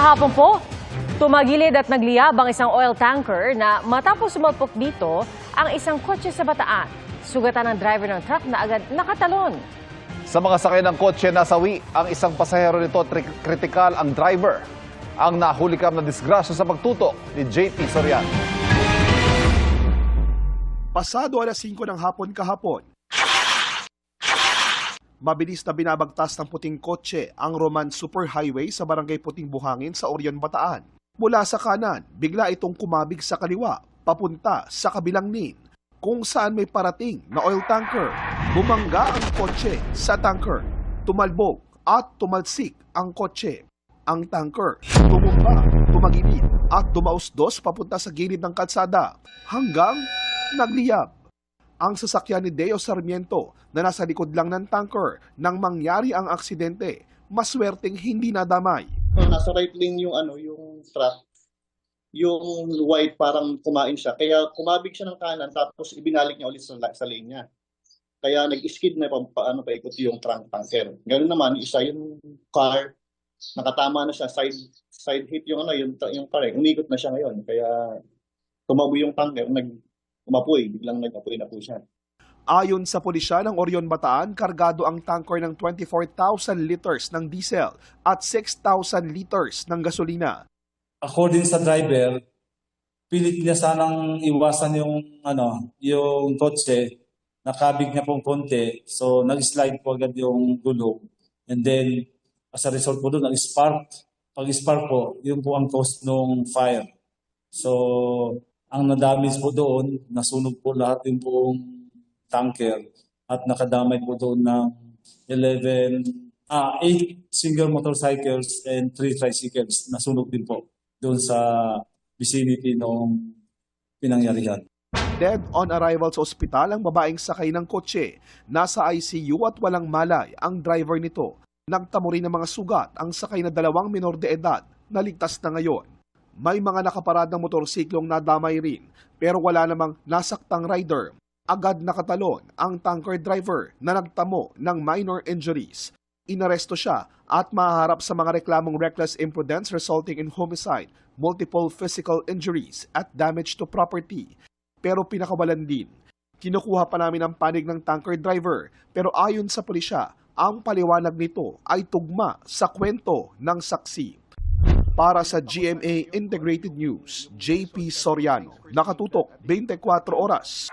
Kahapon po, tumagilid at nagliyab ang isang oil tanker na matapos sumalpok dito ang isang kotse sa Bataan. Sugatan ng driver ng truck na agad nakatalon. Sa mga sakay ng kotse nasawi ang isang pasahero nito, kritikal ang driver. Ang nahulikam na disgrasya sa pagtutok ni JP Soriano. Pasado alas 5 ng hapon kahapon, mabilis na binabagtas ng puting kotse ang Roman Superhighway sa Barangay Puting Buhangin sa Orion, Bataan. Mula sa kanan, bigla itong kumabig sa kaliwa, papunta sa kabilang lane, kung saan may parating na oil tanker. Bumangga ang kotse sa tanker, tumalbog at tumalsik ang kotse. Ang tanker tumumba, tumagilid at dumausdos papunta sa gilid ng kalsada hanggang nagliyab. Ang sasakyan ni Deo Sarmiento na nasa likod lang ng tanker nang mangyari ang aksidente, maswerteng hindi nadamay. Nasa right lane yung yung truck, yung white parang kumain siya. Kaya kumabig siya ng kanan tapos ibinalik niya ulit sa lane niya. Kaya nag-skid na paikot yung tanker. Ganoon naman isa yung car, nakatama na siya, side hit yung yung car. Umikot na siya ngayon. Kaya tumaboy yung tanker, biglang nag-apoy na po siya. Ayon sa pulisya ng Orion, Bataan, kargado ang tanker ng 24,000 liters ng diesel at 6,000 liters ng gasolina. According sa driver, pilit niya sanang iwasan yung kotse, nakabig niya pong konti, so nag-slide po agad yung gulong. And then, as a result po doon, nag-spark. Pag-spark po, yun po ang cause ng fire. So, ang nadamage po doon, nasunog po lahat yung buong tanker at nakadamay po doon ng 8 single motorcycles and 3 tricycles. Nasunog din po doon sa vicinity ng pinangyarihan. Dead on arrival sa ospital ang babaeng sakay ng kotse. Nasa ICU at walang malay ang driver nito. Nagtamo rin ng mga sugat ang sakay na 2 menor de edad na ligtas na ngayon. May mga nakaparadang motorsiklong nadamay rin pero wala namang nasaktang rider. Agad nakatalon ang tanker driver na nagtamo ng minor injuries. Inaresto siya at mahaharap sa mga reklamong reckless imprudence resulting in homicide, multiple physical injuries at damage to property. Pero pinakawalan din. Kinukuha pa namin ang panig ng tanker driver pero ayon sa pulisya, ang paliwanag nito ay tugma sa kwento ng saksi. Para sa GMA Integrated News, JP Soriano, nakatutok 24 oras.